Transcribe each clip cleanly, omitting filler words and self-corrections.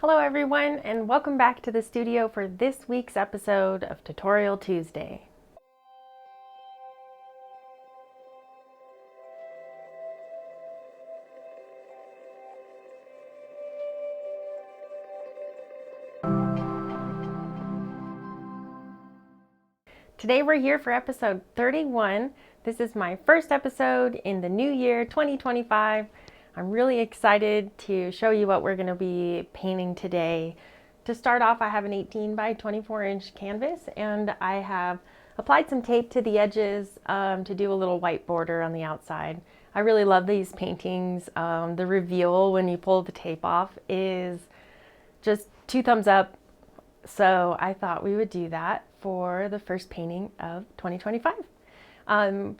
Hello everyone, and welcome back to the studio for this week's episode of Tutorial Tuesday. Today we're here for episode 31. This is my first episode in the new year 2025. I'm really excited to show you what we're going to be painting today. To start off, I have an 18 by 24 inch canvas and I have applied some tape to the edges to do a little white border on the outside. I really love these paintings. The reveal when you pull the tape off is just 2 thumbs up. So I thought we would do that for the first painting of 2025.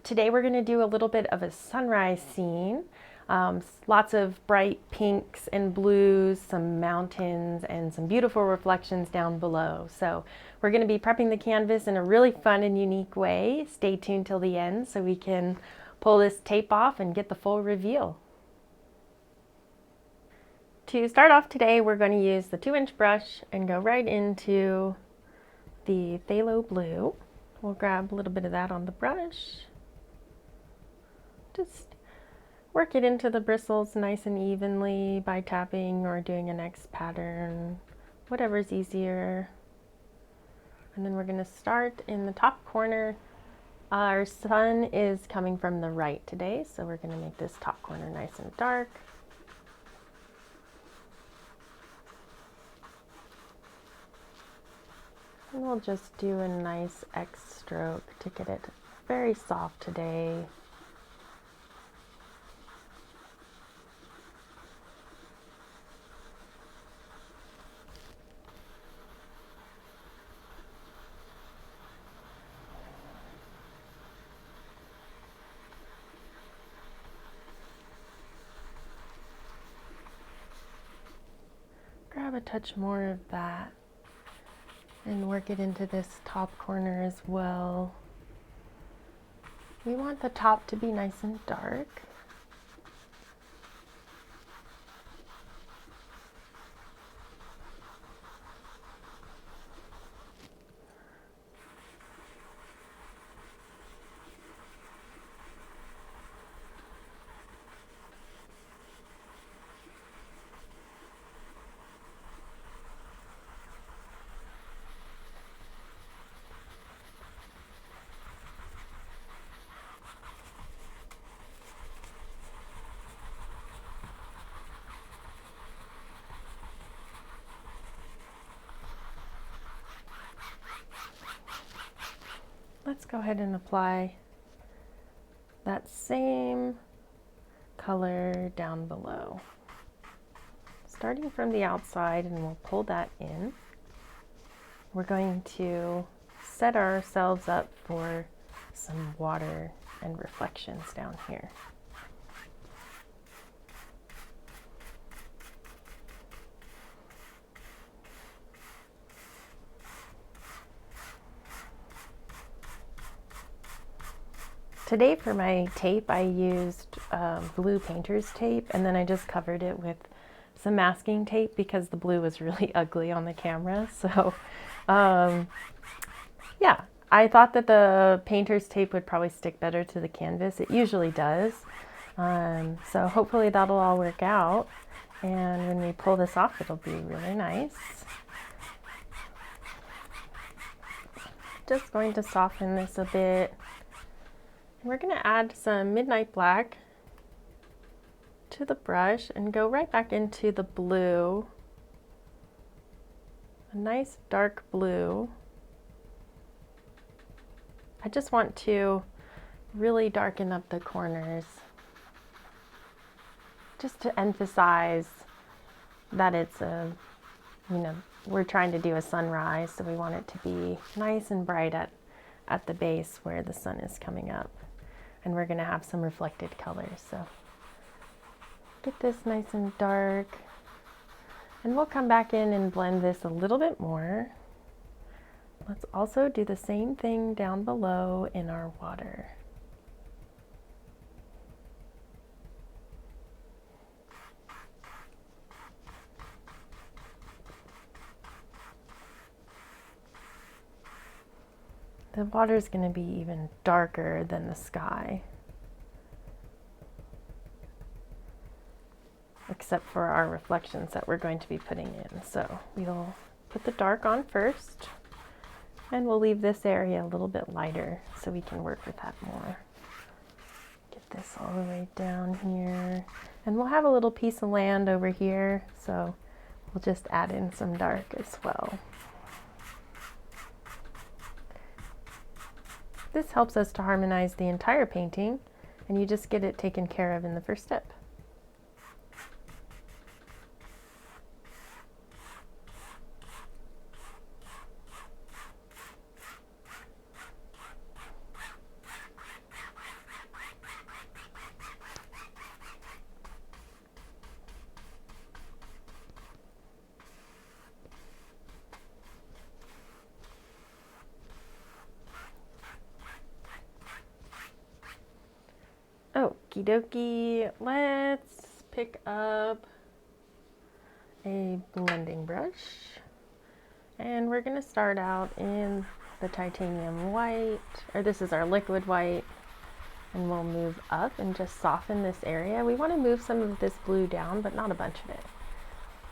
Today we're going to do a little bit of a sunrise scene. Lots of bright pinks and blues, some mountains, and some beautiful reflections down below. So we're going to be prepping the canvas in a really fun and unique way. Stay tuned till the end so we can pull this tape off and get the full reveal. To start off today, we're going to use the 2-inch brush and go right into the Phthalo Blue. We'll grab a little bit of that on the brush. Just work it into the bristles nice and evenly by tapping or doing an X pattern, whatever's easier. And then we're going to start in the top corner. Our sun is coming from the right today, so we're going to make this top corner nice and dark. And we'll just do a nice X stroke to get it very soft today. Grab a touch more of that and work it into this top corner as well. We want the top to be nice and dark. Let's go ahead and apply that same color down below. Starting from the outside, and we'll pull that in. We're going to set ourselves up for some water and reflections down here. Today for my tape, I used blue painter's tape, and then I just covered it with some masking tape because the blue was really ugly on the camera. So yeah, I thought that the painter's tape would probably stick better to the canvas. It usually does. So hopefully that'll all work out. And when we pull this off, it'll be really nice. Just going to soften this a bit. We're going to add some Midnight Black to the brush and go right back into the blue. A nice dark blue. I just want to really darken up the corners just to emphasize that it's we're trying to do a sunrise, so we want it to be nice and bright at the base where the sun is coming up. And we're going to have some reflected colors. So get this nice and dark. And we'll come back in and blend this a little bit more. Let's also do the same thing down below in our water. The water is going to be even darker than the sky, except for our reflections that we're going to be putting in. So we'll put the dark on first, and we'll leave this area a little bit lighter so we can work with that more. Get this all the way down here, and we'll have a little piece of land over here, so we'll just add in some dark as well. This helps us to harmonize the entire painting, and you just get it taken care of in the first step. Okie dokie, let's pick up a blending brush, and we're going to start out in the titanium white, or this is our liquid white, and we'll move up and just soften this area. We want to move some of this blue down, but not a bunch of it.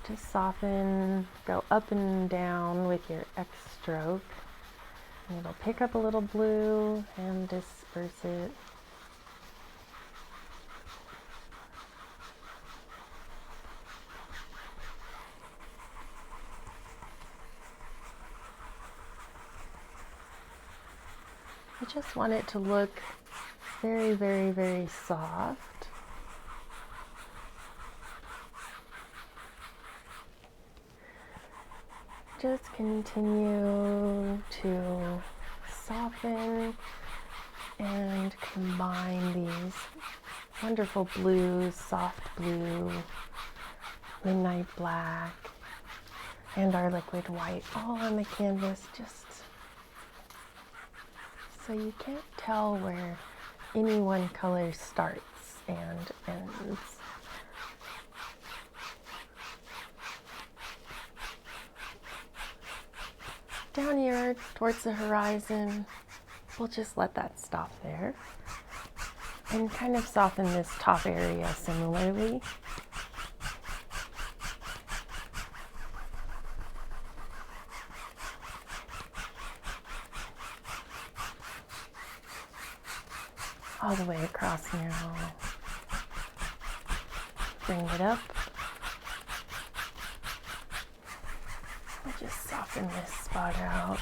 Just soften, go up and down with your X stroke, and it'll pick up a little blue and disperse it. I just want it to look very, very, very soft. Just continue to soften and combine these wonderful blues, soft blue, midnight black, and our liquid white all on the canvas, just so you can't tell where any one color starts and ends. Down here towards the horizon, we'll just let that stop there and kind of soften this top area similarly. All the way across now. Bring it up. I'll just soften this spot out.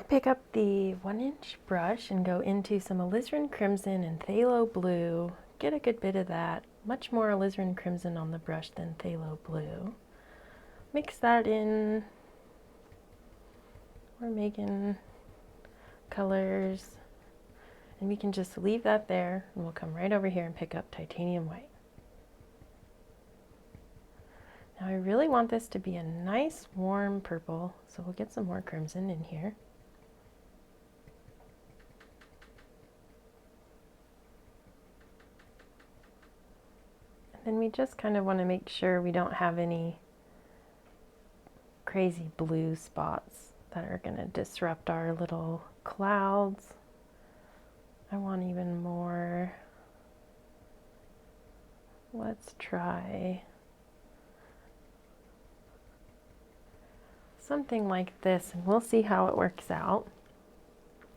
Pick up the 1-inch brush and go into some Alizarin Crimson and Phthalo Blue. Get a good bit of that. Much more Alizarin Crimson on the brush than Phthalo Blue. Mix that in. We're making colors, and we can just leave that there, and we'll come right over here and pick up titanium white. Now I really want this to be a nice warm purple, so we'll get some more crimson in here. And we just kind of want to make sure we don't have any crazy blue spots that are going to disrupt our little clouds. I want even more. Let's try something like this, and we'll see how it works out.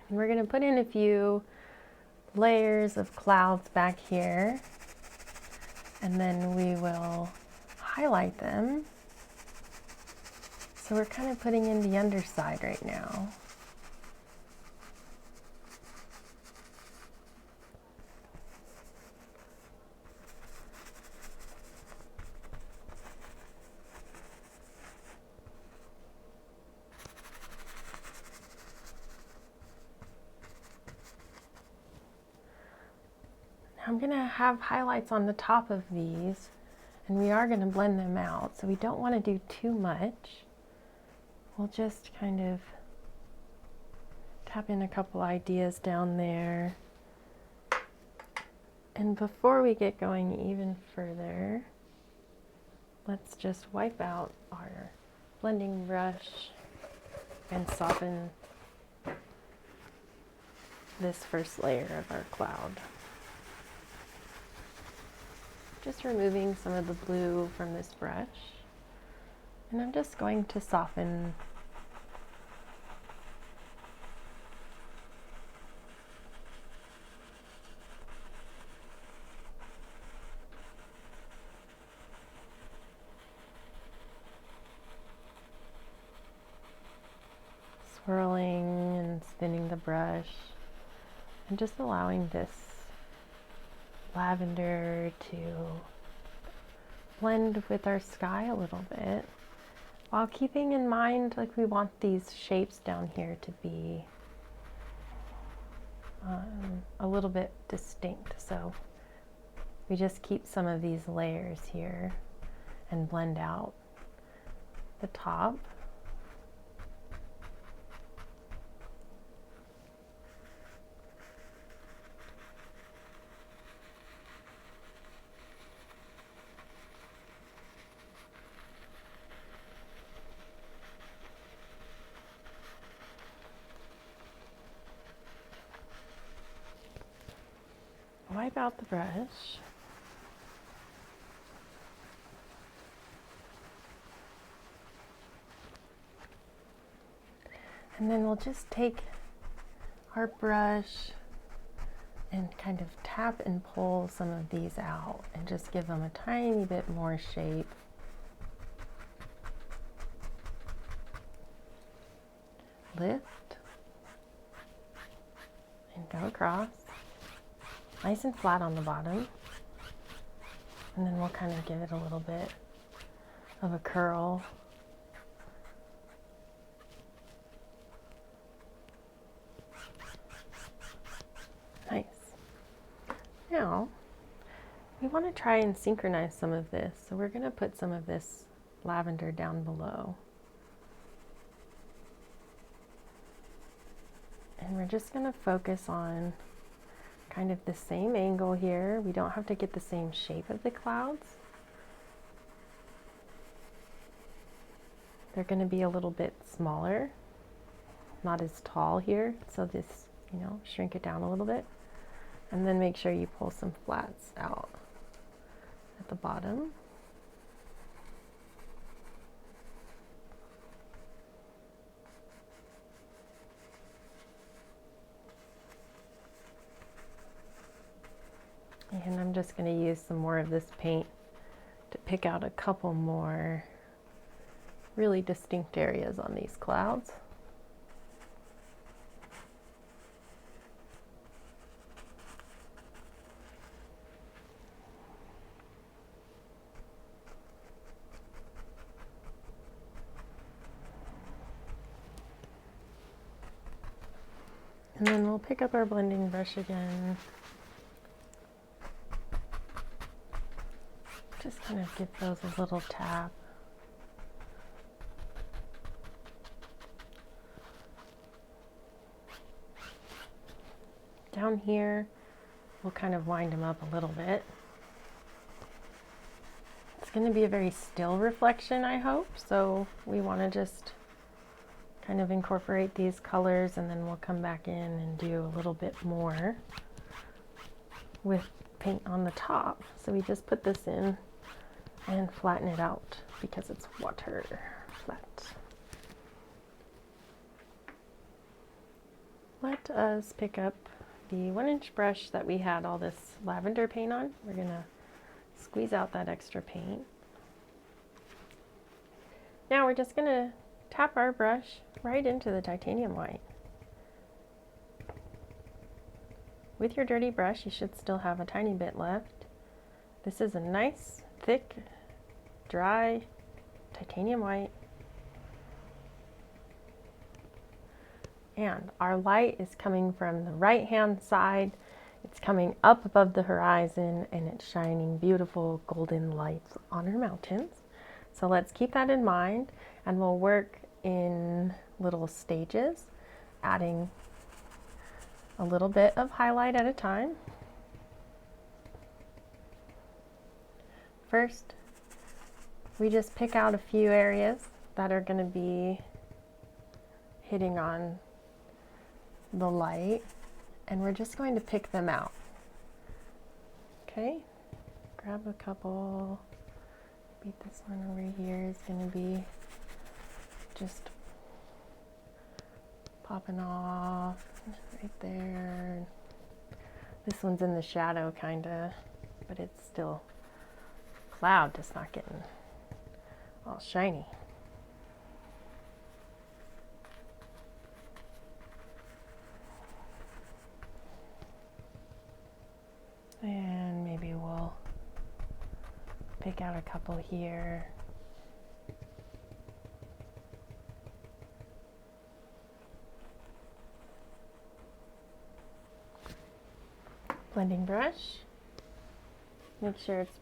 And we're going to put in a few layers of clouds back here, and then we will highlight them. So we're kind of putting in the underside right now. I'm going to have highlights on the top of these, and we are going to blend them out, so we don't want to do too much. We'll just kind of tap in a couple ideas down there. And before we get going even further, let's just wipe out our blending brush and soften this first layer of our cloud. Just removing some of the blue from this brush, and I'm just going to soften swirling and spinning the brush, and just allowing this lavender to blend with our sky a little bit, while keeping in mind, like, we want these shapes down here to be a little bit distinct. So we just keep some of these layers here and blend out the top. Wipe out the brush. And then we'll just take our brush and kind of tap and pull some of these out and just give them a tiny bit more shape. Lift and go across. Nice and flat on the bottom, and then we'll kind of give it a little bit of a curl. Nice. Now, we want to try and synchronize some of this, so we're going to put some of this lavender down below. And we're just going to focus on kind of the same angle here. We don't have to get the same shape of the clouds. They're going to be a little bit smaller, not as tall here. So this, shrink it down a little bit. And then make sure you pull some flats out at the bottom. And I'm just going to use some more of this paint to pick out a couple more really distinct areas on these clouds. And then we'll pick up our blending brush again. Just kind of give those a little tap. Down here, we'll kind of wind them up a little bit. It's going to be a very still reflection, I hope, so we want to just kind of incorporate these colors, and then we'll come back in and do a little bit more with paint on the top. So we just put this in and flatten it out because it's water flat. Let us pick up the 1-inch brush that we had all this lavender paint on. We're gonna squeeze out that extra paint. Now we're just gonna tap our brush right into the titanium white. With your dirty brush, you should still have a tiny bit left. This is a nice, thick, dry titanium white. And our light is coming from the right-hand side. It's coming up above the horizon, and it's shining beautiful golden lights on our mountains. So let's keep that in mind, and we'll work in little stages, adding a little bit of highlight at a time. First, we just pick out a few areas that are going to be hitting on the light, and we're just going to pick them out. Okay, grab a couple. Maybe this one over here is going to be just popping off right there. This one's in the shadow kind of, but it's still cloud, just not getting all shiny. And maybe we'll pick out a couple here. Blending brush. Make sure it's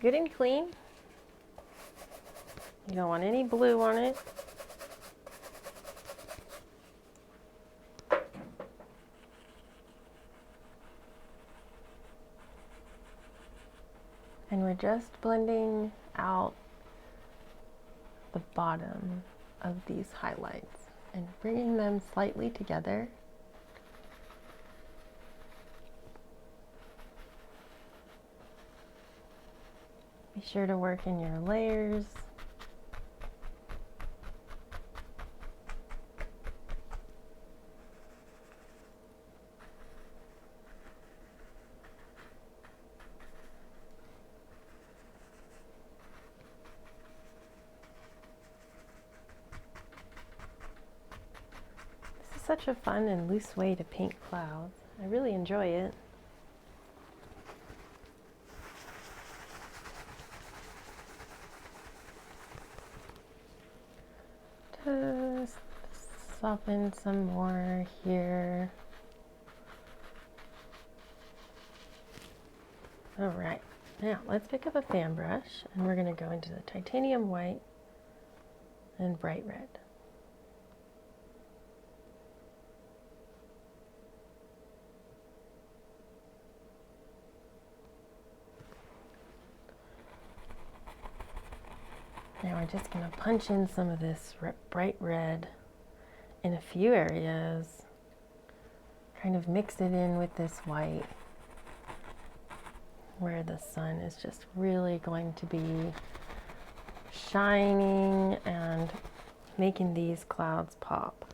good and clean. You don't want any blue on it. And we're just blending out the bottom of these highlights and bringing them slightly together. Be sure to work in your layers. This is such a fun and loose way to paint clouds. I really enjoy it. Just soften some more here. All right, now let's pick up a fan brush and we're going to go into the titanium white and bright red. Now we're just going to punch in some of this bright red in a few areas, kind of mix it in with this white where the sun is just really going to be shining and making these clouds pop.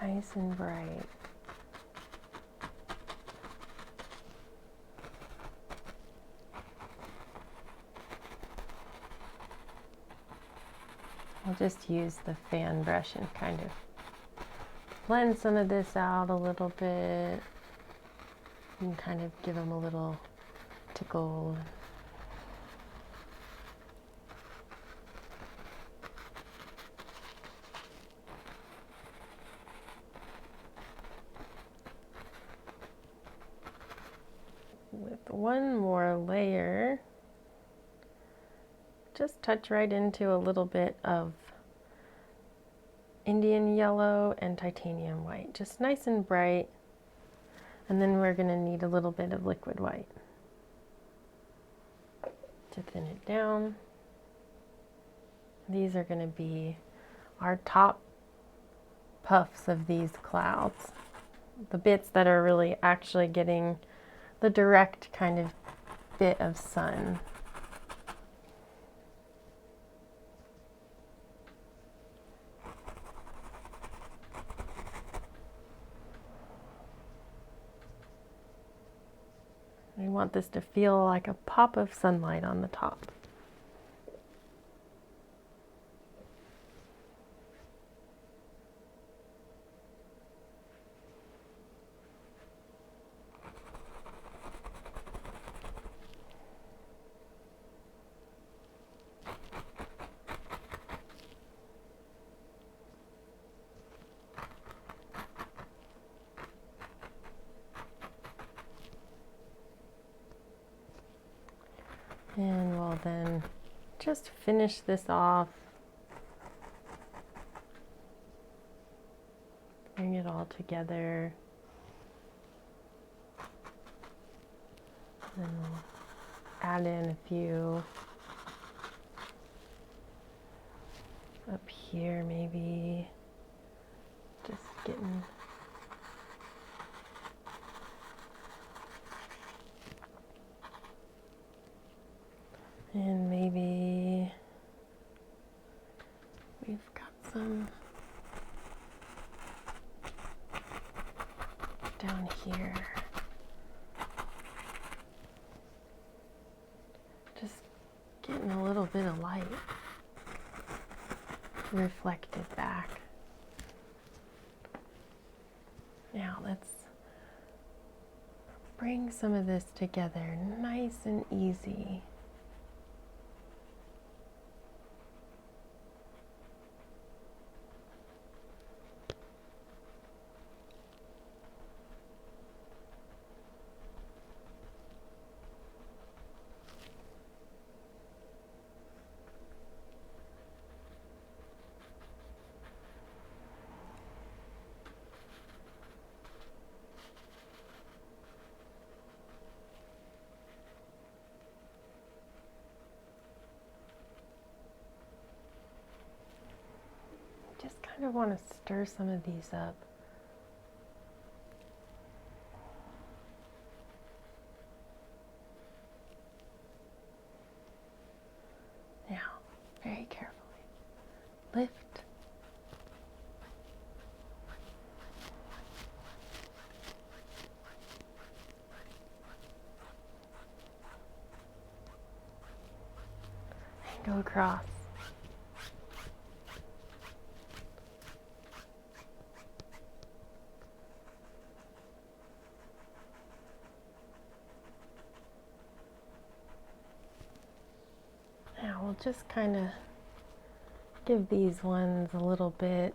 Nice and bright. I'll just use the fan brush and kind of blend some of this out a little bit and kind of give them a little tickle. With one more layer, just touch right into a little bit of Indian yellow and titanium white, just nice and bright. And then we're going to need a little bit of liquid white to thin it down. These are going to be our top puffs of these clouds, the bits that are really actually getting the direct kind of bit of sun. We want this to feel like a pop of sunlight on the top. And we'll then just finish this off. Bring it all together. And we'll add in a few up here, maybe. Just getting and maybe we've got some down here. Just getting a little bit of light reflected back. Now let's bring some of this together nice and easy. Just kind of want to stir some of these up. Now, very carefully, lift. And go across. Now we'll just kind of give these ones a little bit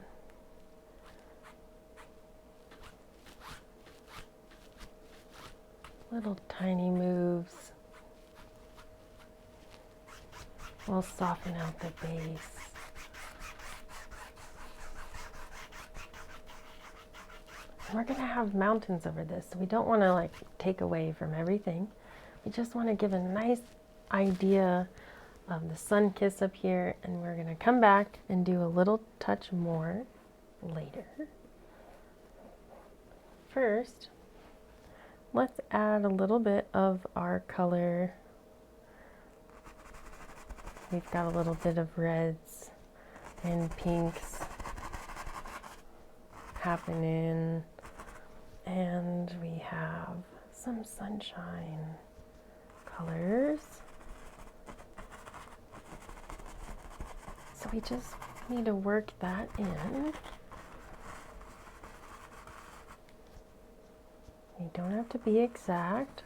little tiny moves. We'll soften out the base. And we're going to have mountains over this, so we don't want to like take away from everything. We just want to give a nice idea of the sun kiss up here, and we're going to come back and do a little touch more later. First, let's add a little bit of our color. We've got a little bit of reds and pinks happening, and we have some sunshine colors. So we just need to work that in. You don't have to be exact.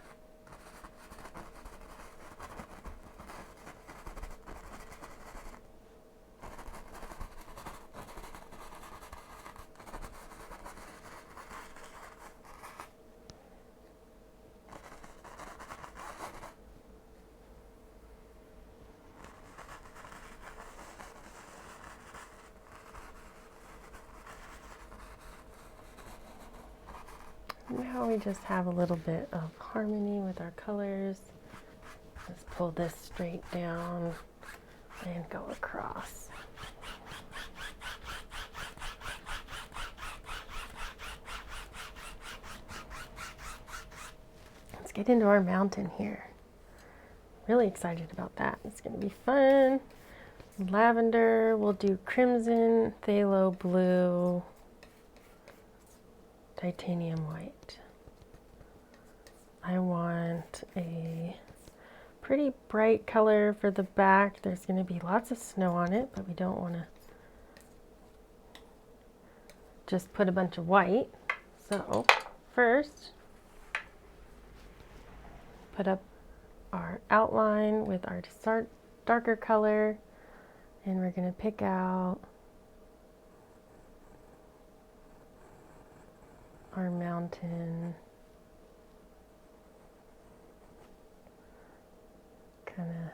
Now we just have a little bit of harmony with our colors. Let's pull this straight down and go across. Let's get into our mountain here. Really excited about that. It's going to be fun. Lavender, we'll do crimson, phthalo blue, titanium white. I want a pretty bright color for the back. There's going to be lots of snow on it, but we don't want to just put a bunch of white. So first, put up our outline with our darker color, and we're going to pick out our mountain kind of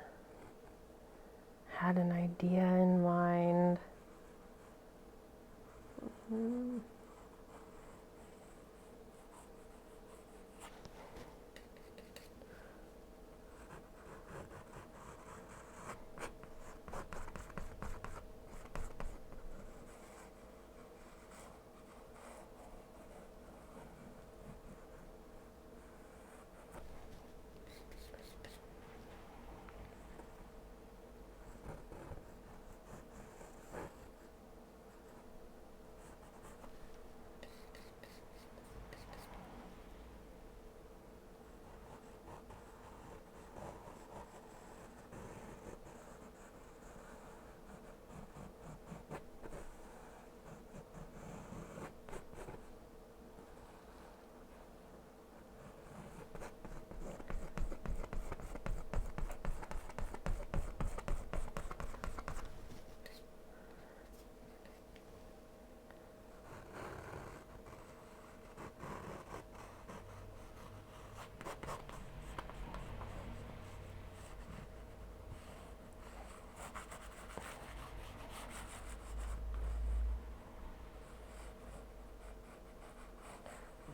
had an idea in mind.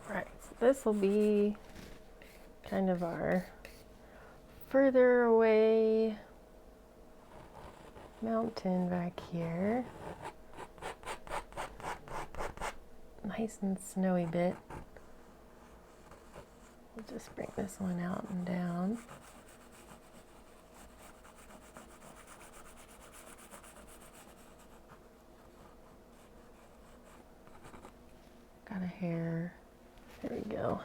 Right, so this will be kind of our further away mountain back here. Nice and snowy bit. We'll just bring this one out and down. Got a hair. There we go.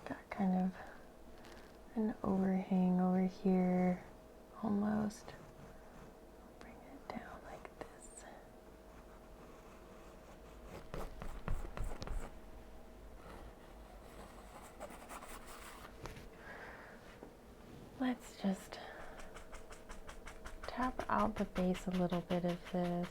Got kind of an overhang over here, almost. Bring it down like this. Let's just tap out the base a little bit of this.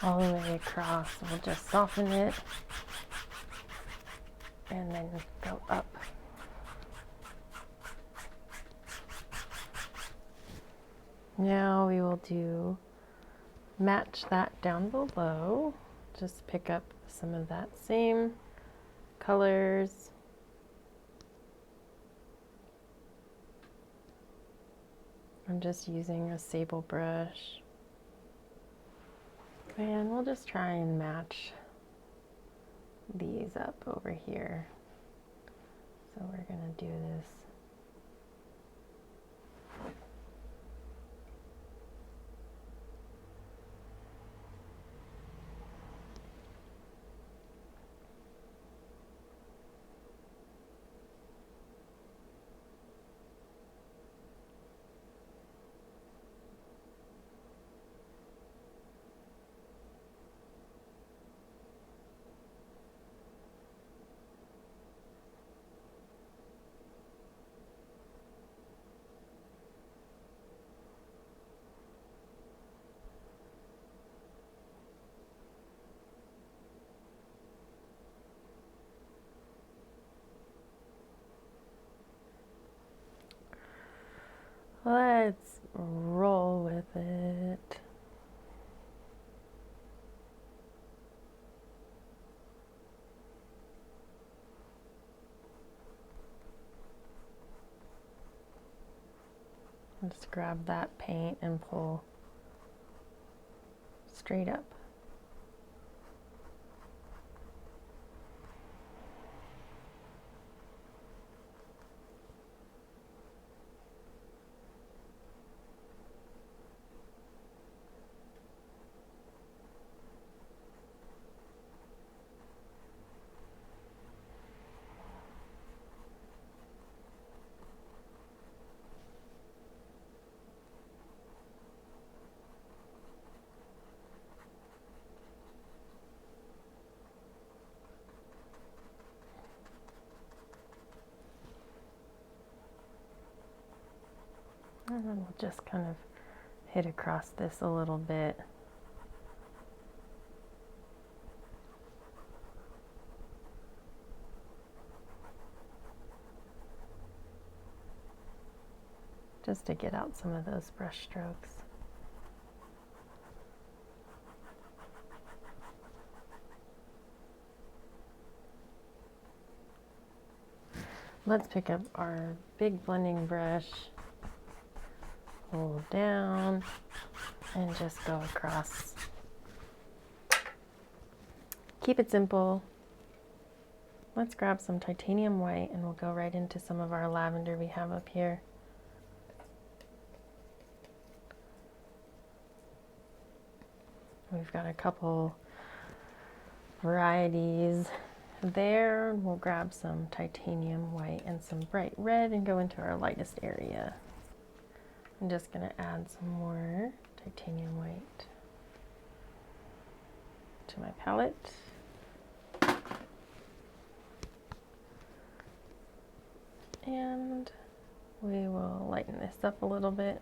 All the way across. We'll just soften it and then go up. Now we will match that down below. Just pick up some of that same colors. I'm just using a sable brush. And we'll just try and match these up over here. So we're going to do this. Let's roll with it. Just grab that paint and pull straight up. just kind of hit across this a little bit. Just to get out some of those brush strokes. Let's pick up our big blending brush, hold down, and just go across. Keep it simple. Let's grab some titanium white and we'll go right into some of our lavender we have up here. We've got a couple varieties there. We'll grab some titanium white and some bright red and go into our lightest area. I'm just going to add some more titanium white to my palette. And we will lighten this up a little bit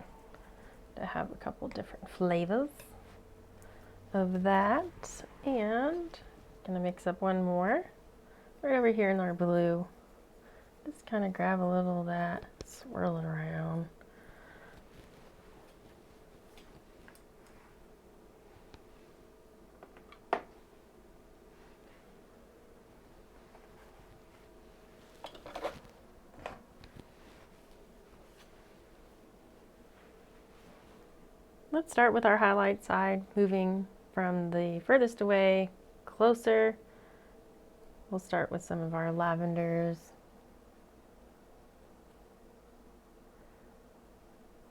to have a couple different flavors of that. And gonna mix up one more right over here in our blue. Just kind of grab a little of that, swirl it around. Let's start with our highlight side, moving from the furthest away closer. We'll start with some of our lavenders.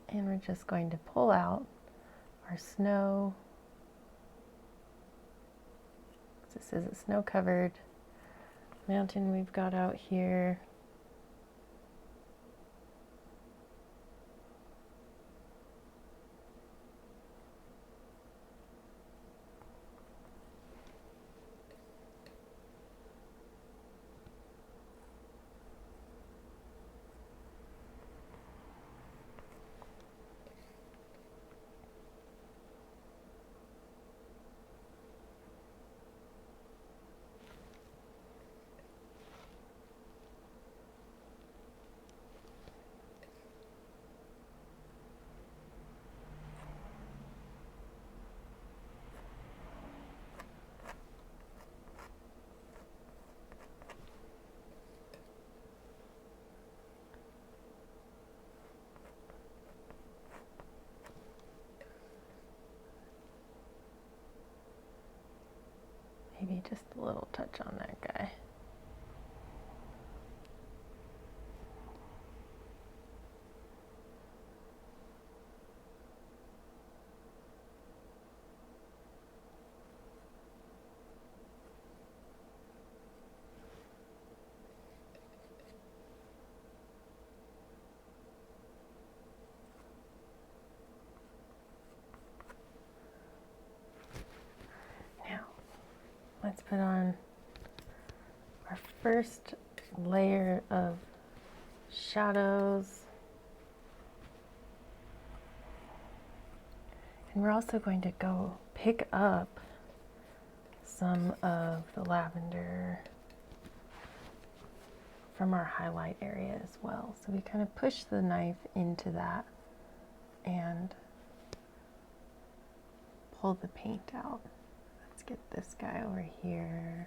And we're just going to pull out our snow. This is a snow-covered mountain we've got out here. Maybe just a little touch on that guy. Let's put on our first layer of shadows. And we're also going to go pick up some of the lavender from our highlight area as well. So we kind of push the knife into that and pull the paint out. Let's get this guy over here.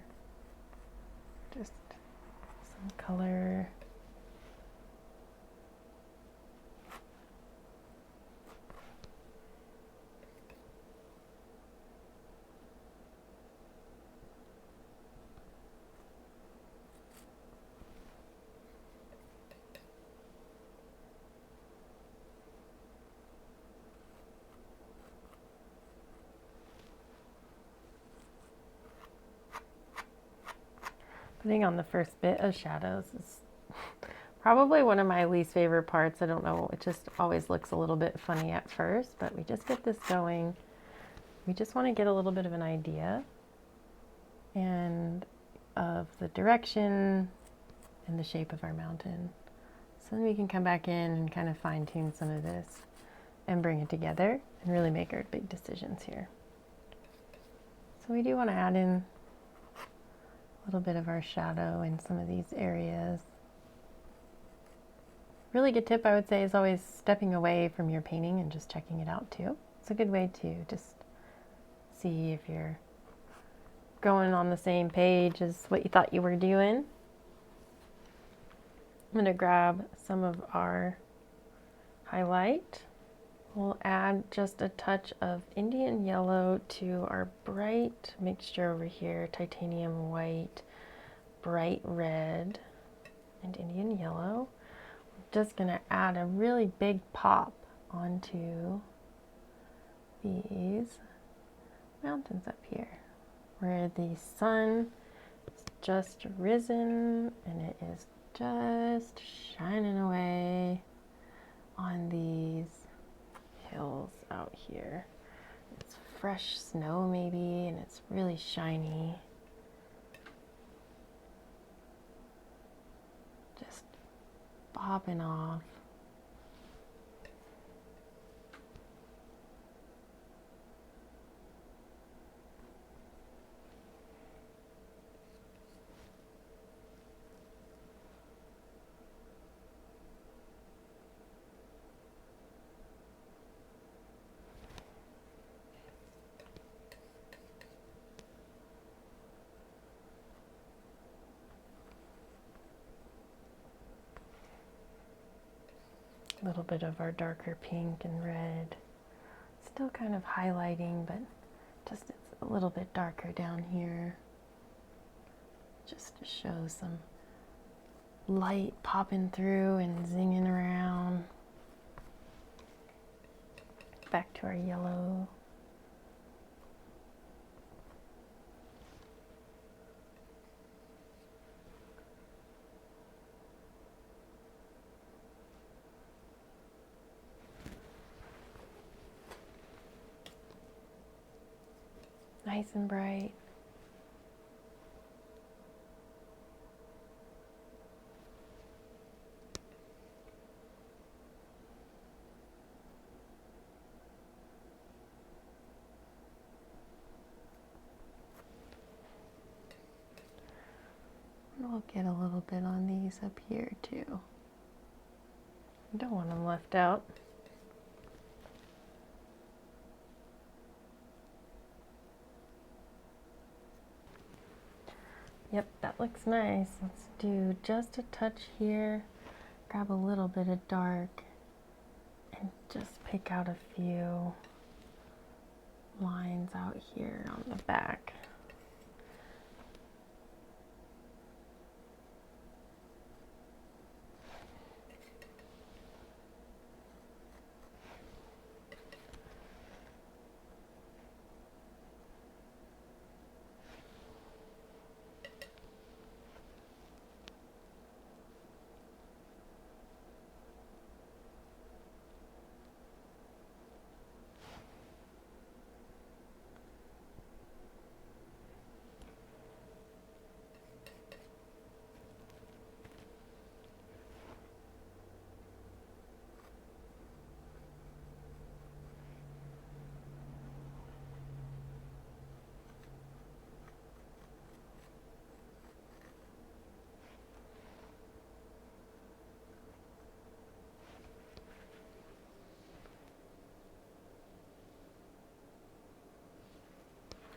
Just some color. Putting on the first bit of shadows is probably one of my least favorite parts. I don't know, it just always looks a little bit funny at first, but we just get this going. We just want to get a little bit of an idea and of the direction and the shape of our mountain. So then we can come back in and kind of fine tune some of this and bring it together and really make our big decisions here. So we do want to add in a little bit of our shadow in some of these areas. Really good tip I would say is always stepping away from your painting and just checking it out too. It's a good way to just see if you're going on the same page as what you thought you were doing. I'm going to grab some of our highlight. We'll add just a touch of Indian yellow to our bright mixture over here, titanium white, bright red, and Indian yellow. I'm just going to add a really big pop onto these mountains up here, where the sun is just risen and it is just shining away on these hills out here. It's fresh snow maybe, and it's really shiny. Just bobbing off. A little bit of our darker pink and red. Still kind of highlighting, but just it's a little bit darker down here. Just to show some light popping through and zinging around. Back to our yellow. Nice and bright. And we'll get a little bit on these up here too. I don't want them left out. Yep, that looks nice. Let's do just a touch here. Grab a little bit of dark and just pick out a few lines out here on the back.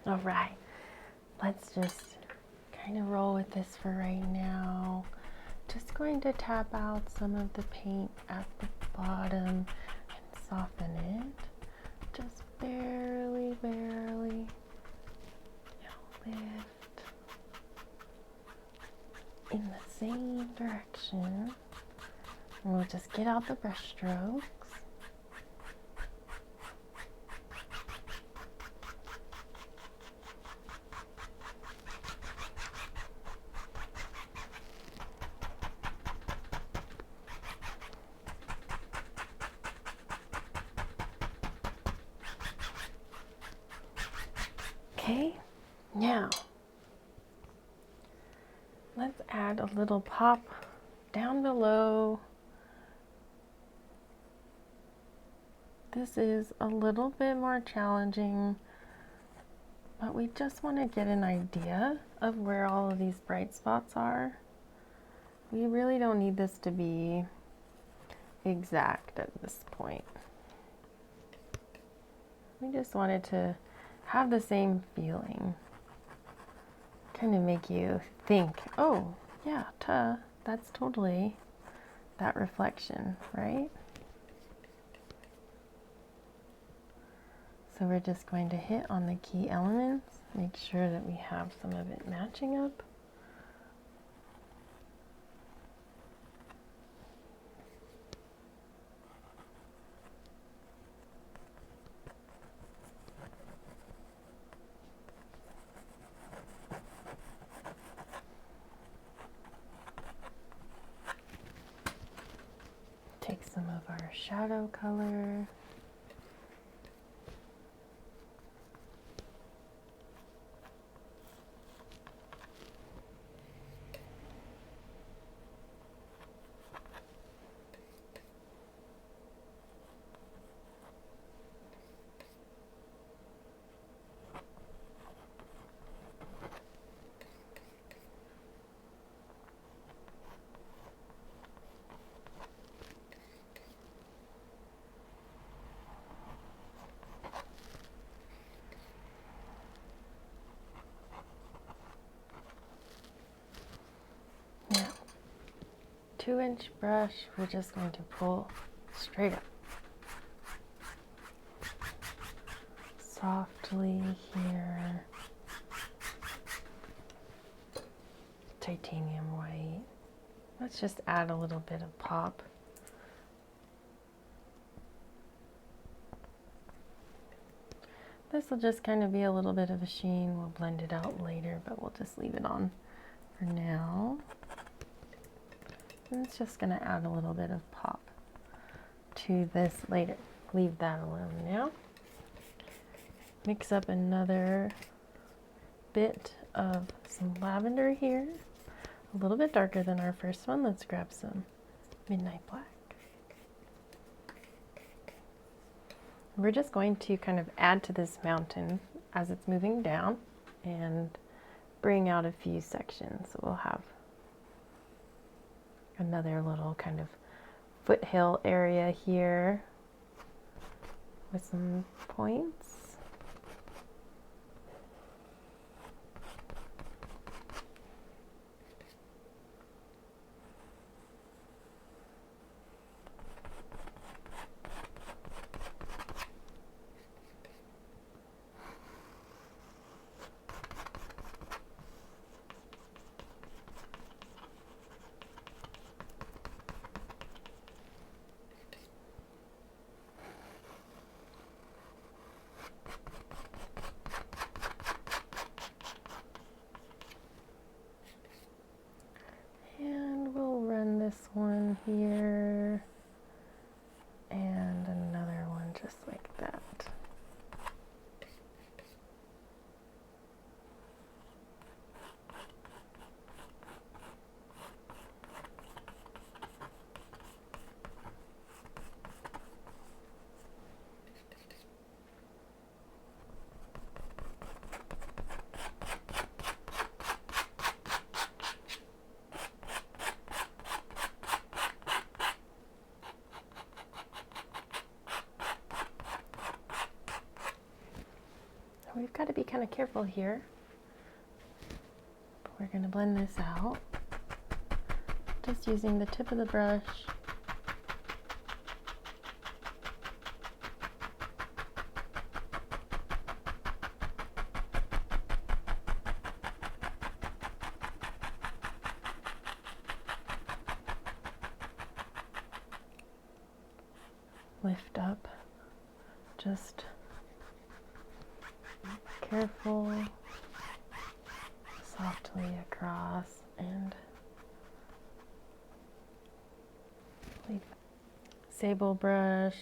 All right, let's just kind of roll with this for right now. Just going to tap out some of the paint at the bottom and soften it. Just barely, barely lift in the same direction. And we'll just get out the brush strokes. Okay, now let's add a little pop down below This is a little bit more challenging, but we just want to get an idea of where all of these bright spots are. We really don't need this to be exact at this point. We just wanted to have the same feeling. Kind of make you think, oh, yeah, that's totally that reflection, right? So we're just going to hit on the key elements, make sure that we have some of it matching up. Take some of our shadow color. Now, 2-inch brush, we're just going to pull straight up. Softly here. Titanium white. Let's just add a little bit of pop. This will just kind of be a little bit of a sheen. We'll blend it out later, but we'll just leave it on for now. And it's just going to add a little bit of pop to this later. Leave that alone now. Mix up another bit of some lavender here. A little bit darker than our first one. Let's grab some Midnight Black. We're just going to kind of add to this mountain as it's moving down and bring out a few sections. So we'll have another little kind of foothill area here with some points. This one here and another one just like that. We've got to be kind of careful here. We're going to blend this out. Just using the tip of the brush. Lift up. Just careful, softly across, and leave sable brush.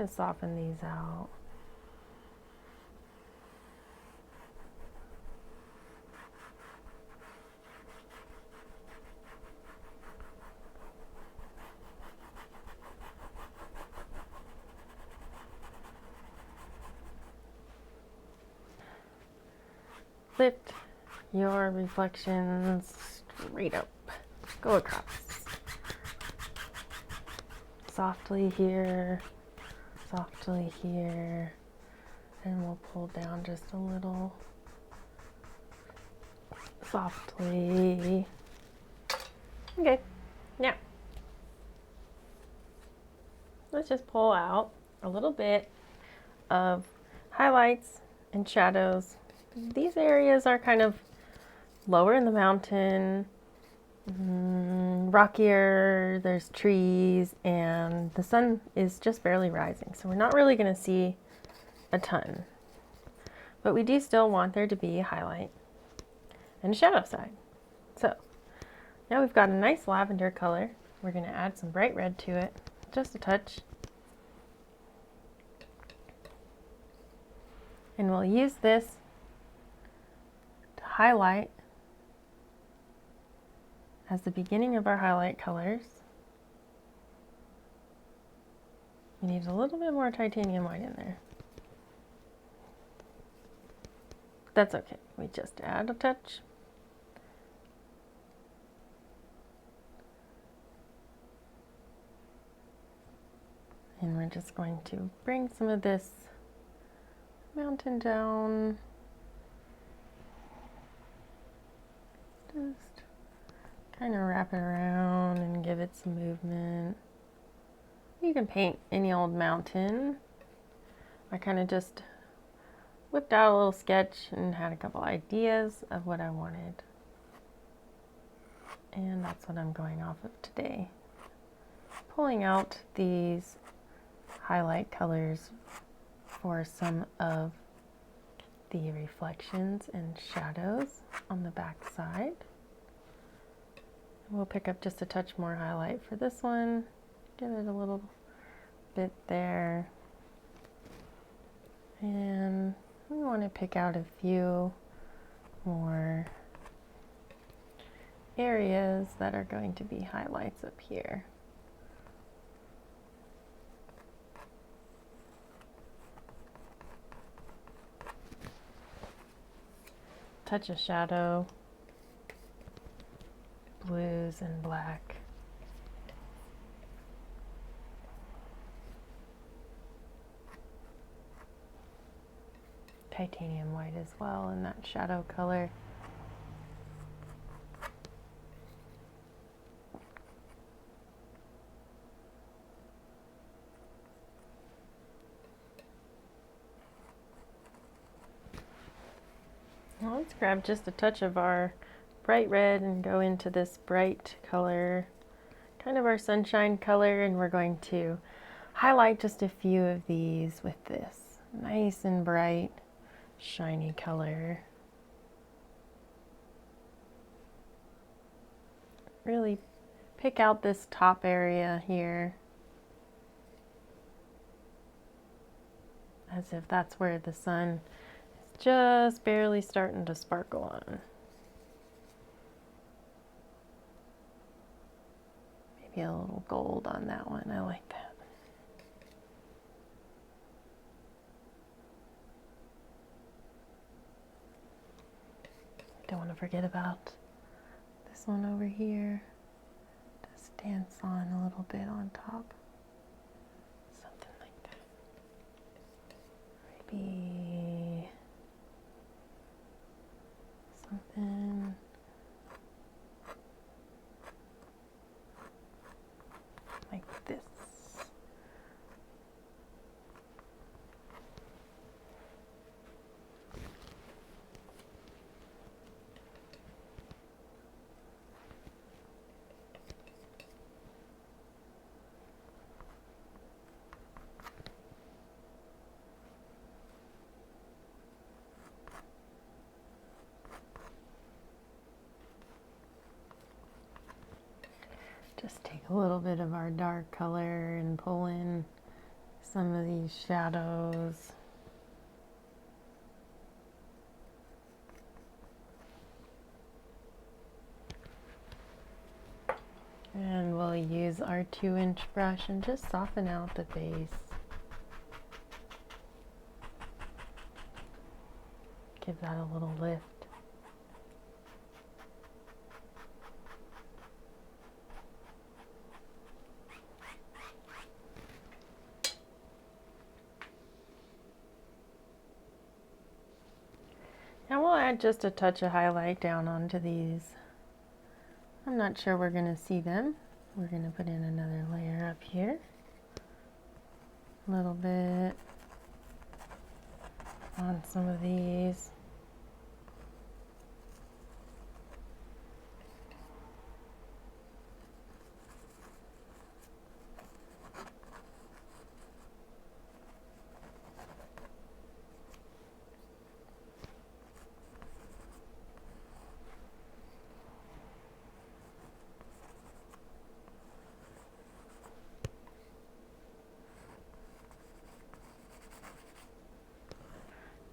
gonna soften these out. Lift your reflections straight up. Go across. Softly here, and we'll pull down just a little. Softly. Okay, now let's just pull out a little bit of highlights and shadows. These areas are kind of lower in the mountain, rockier, there's trees, and the sun is just barely rising. So we're not really going to see a ton. But we do still want there to be a highlight and a shadow side. So now we've got a nice lavender color. We're going to add some bright red to it, just a touch. And we'll use this to highlight as the beginning of our highlight colors. We need a little bit more titanium white in there. That's okay. We just add a touch. And we're just going to bring some of this mountain down. Just kind of wrap it around and give it some movement. You can paint any old mountain. I kind of just whipped out a little sketch and had a couple ideas of what I wanted. And that's what I'm going off of today. Pulling out these highlight colors for some of the reflections and shadows on the back side. We'll pick up just a touch more highlight for this one. Give it a little bit there. And we want to pick out a few more areas that are going to be highlights up here. Touch of shadow, blues and black. Titanium white as well in that shadow color. Now let's grab just a touch of our bright red and go into this bright color, kind of our sunshine color, and we're going to highlight just a few of these with this nice and bright shiny color. Really pick out this top area here as if that's where the sun is just barely starting to sparkle on. Maybe a little gold on that one. I like that. Don't want to forget about this one over here. Just dance on a little bit on top. Something like that. Maybe something like this. Just take a little bit of our dark color and pull in some of these shadows. And we'll use our 2-inch brush and just soften out the base. Give that a little lift. Now we'll add just a touch of highlight down onto these. I'm not sure we're going to see them. We're going to put in another layer up here. A little bit on some of these.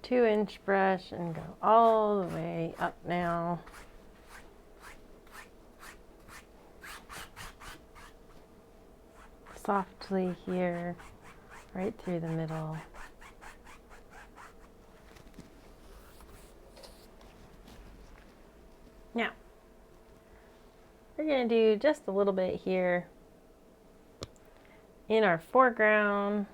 Two-inch brush and go all the way up now. Softly here, right through the middle. Now, we're going to do just a little bit here in our foreground.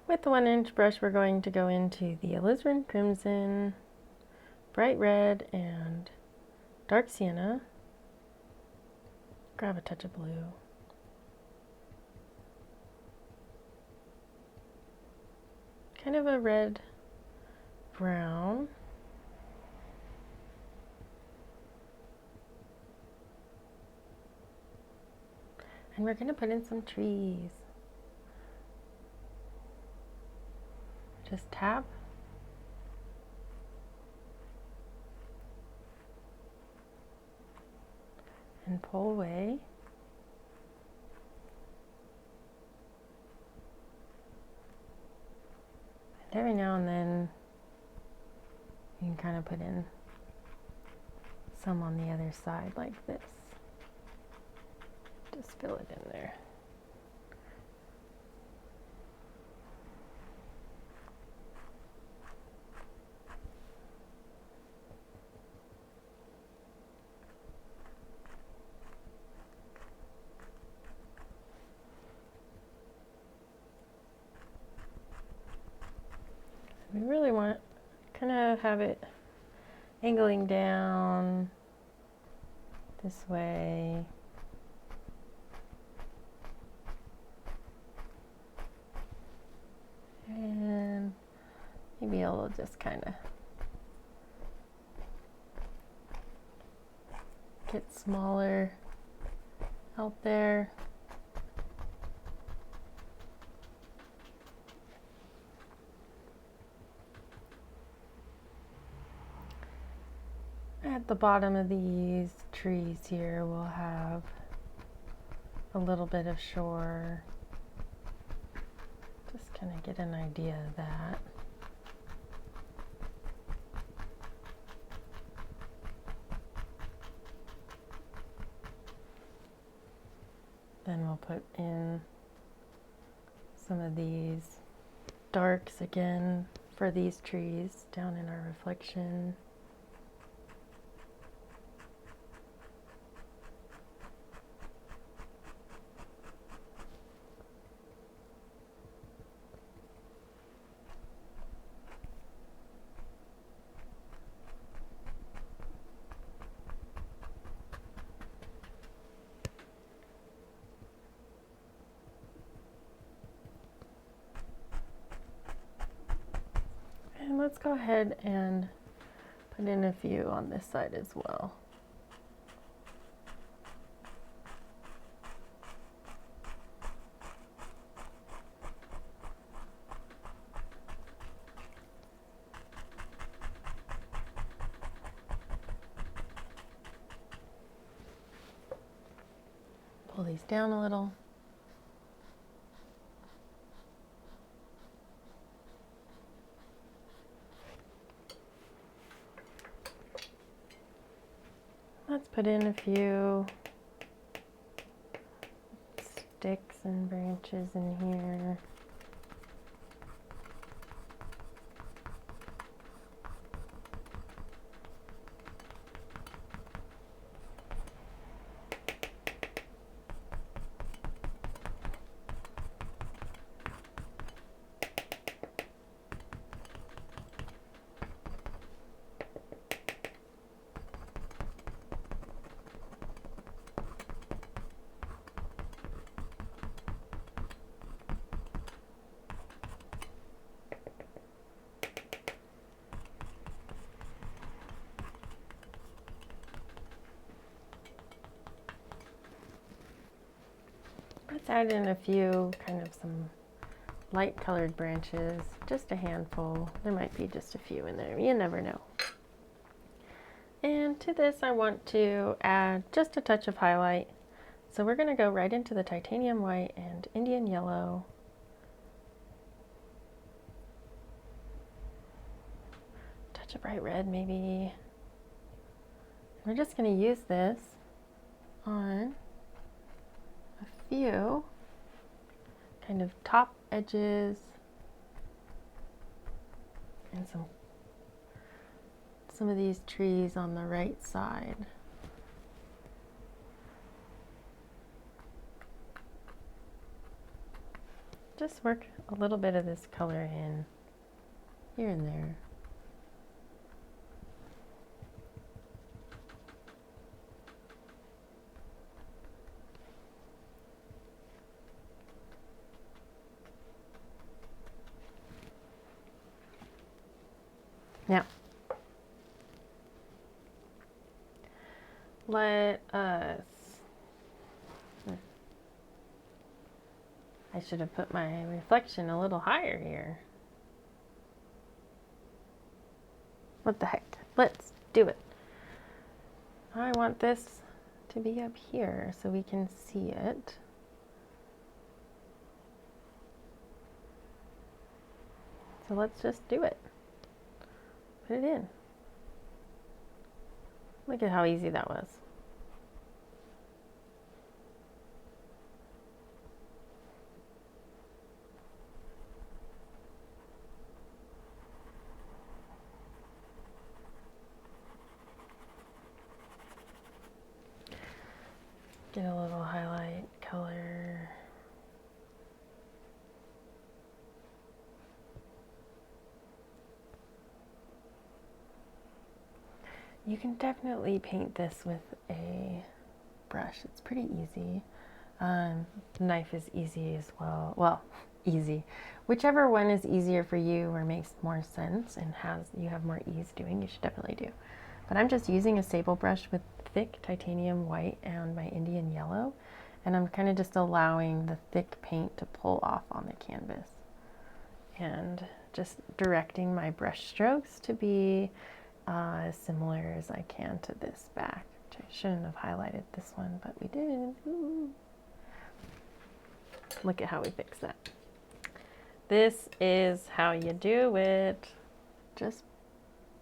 With the 1-inch brush, we're going to go into the Alizarin Crimson, Bright Red, and Dark Sienna. Grab a touch of blue. Kind of a red brown. And we're going to put in some trees. Just tap. And pull away. And every now and then you can kind of put in some on the other side like this. Just fill it in there. We really want to kind of have it angling down this way. And maybe I'll just kind of get smaller out there. At the bottom of these trees here, we'll have a little bit of shore. Just kind of get an idea of that. Then we'll put in some of these darks again for these trees down in our reflection. And let's go ahead and put in a few on this side as well. Pull these these down a little. Let's put in a few sticks and branches in here. Let's add in a few, kind of some light colored branches, just a handful. There might be just a few in there, you never know. And to this I want to add just a touch of highlight. So we're going to go right into the titanium white and Indian yellow. Touch of bright red maybe. We're just going to use this on a few kind of top edges and some of these trees on the right side. Just work a little bit of this color in here and there. Now, let us, I should have put my reflection a little higher here. What the heck? Let's do it. I want this to be up here so we can see it. So let's just do it. Put it in. Look at how easy that was. Get a little highlight color. You can definitely paint this with a brush. It's pretty easy. Knife is easy as well. Well, easy. Whichever one is easier for you or makes more sense and you have more ease doing, you should definitely do. But I'm just using a sable brush with thick titanium white and my Indian yellow, and I'm kind of just allowing the thick paint to pull off on the canvas and just directing my brush strokes to be as similar as I can to this back, which I shouldn't have highlighted this one, but we did. Ooh. Look at how we fix that. This is how you do it. Just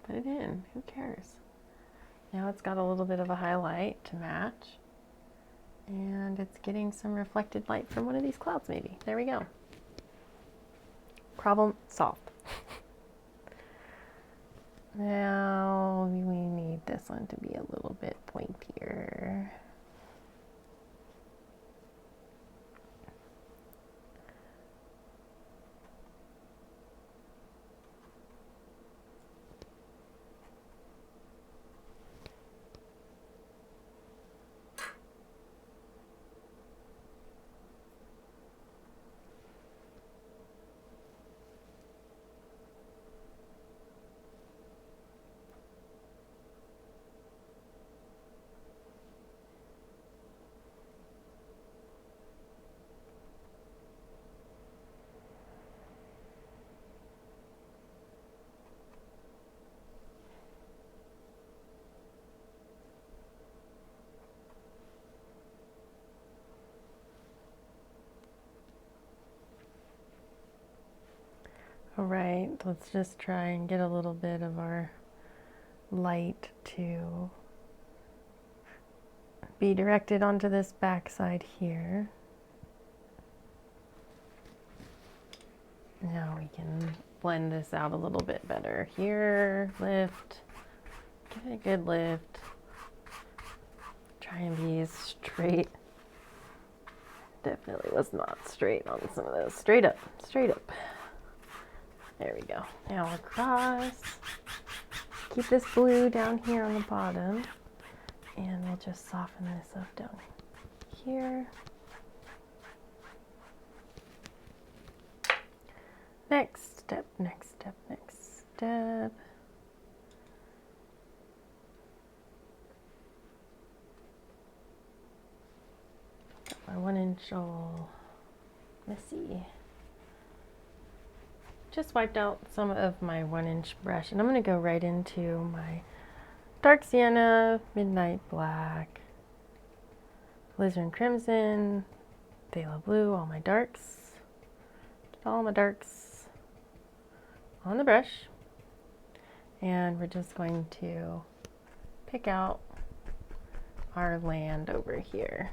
put it in, who cares? Now it's got a little bit of a highlight to match, and it's getting some reflected light from one of these clouds maybe. There we go. Problem solved. Now we need this one to be a little bit pointier. All right, let's just try and get a little bit of our light to be directed onto this back side here. Now we can blend this out a little bit better. Here, lift, give it a good lift. Try and be as straight. Definitely was not straight on some of those. Straight up, straight up. There we go. Now across. Keep this blue down here on the bottom. And we'll just soften this up down here. Next step, next step, next step. Got my 1-inch all messy. Just wiped out some of my 1-inch brush, and I'm going to go right into my dark sienna, midnight black, Alizarin Crimson, Phthalo Blue, all my darks. Get all my darks on the brush, and we're just going to pick out our land over here.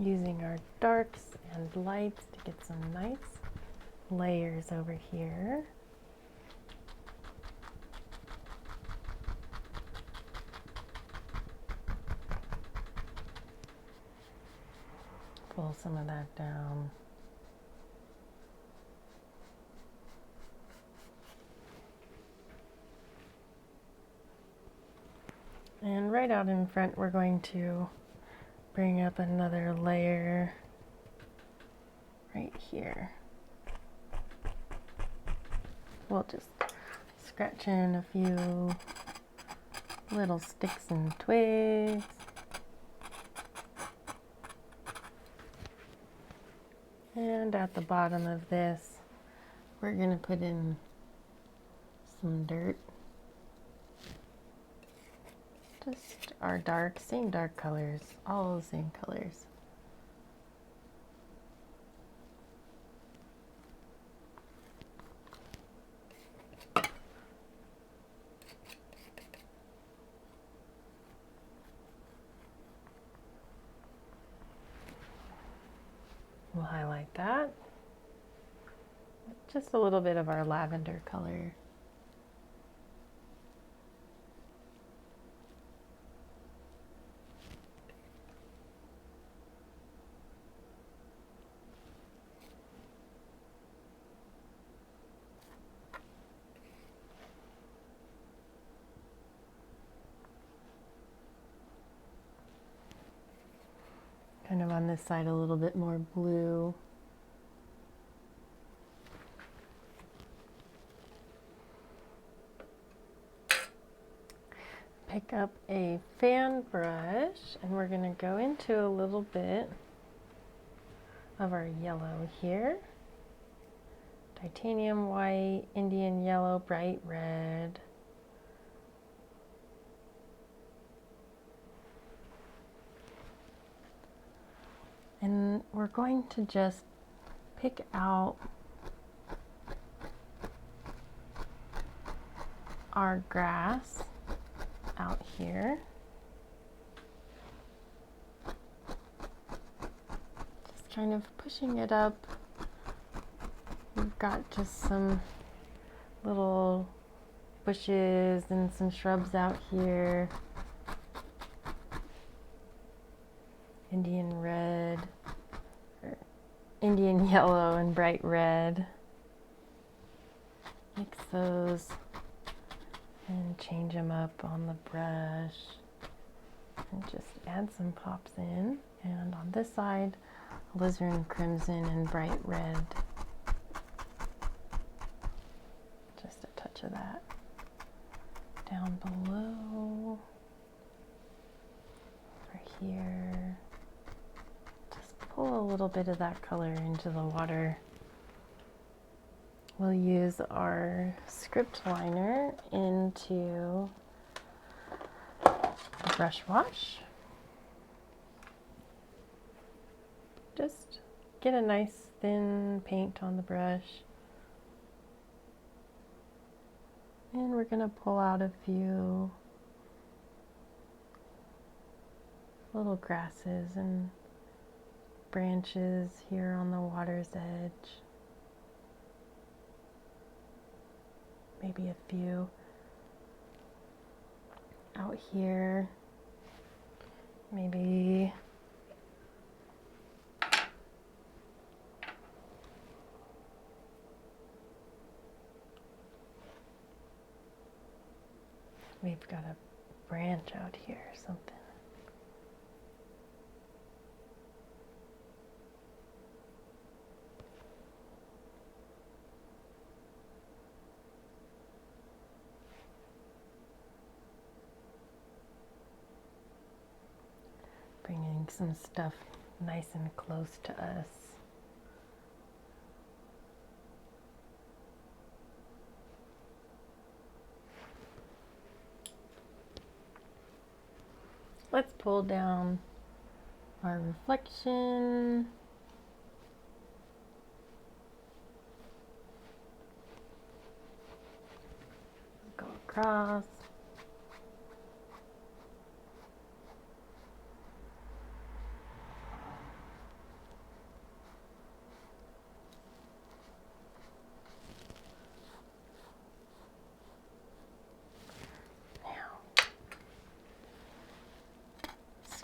Using our darks and lights to get some nice layers over here. Pull some of that down. And right out in front, we're going to bring up another layer right here. We'll just scratch in a few little sticks and twigs. And at the bottom of this, we're going to put in some dirt. Just our dark, same dark colors, all the same colors. We'll highlight that. Just a little bit of our lavender color. Kind of on this side a little bit more blue. Pick up a fan brush and we're going to go into a little bit of our yellow here. Titanium white, Indian yellow, bright red. And we're going to just pick out our grass out here. Just kind of pushing it up. We've got just some little bushes and some shrubs out here. Indian red, or Indian yellow and bright red. Mix those And change them up on the brush. And just add some pops in. And on this side, Alizarin Crimson and bright red. Just a touch of that. Down below. Right here. Just pull a little bit of that color into the water. We'll use our script liner into a brush wash. Just get a nice thin paint on the brush. And we're going to pull out a few little grasses and branches here on the water's edge. Maybe a few out here. Maybe we've got a branch out here or something. Bringing some stuff nice and close to us. Let's pull down our reflection. Go across.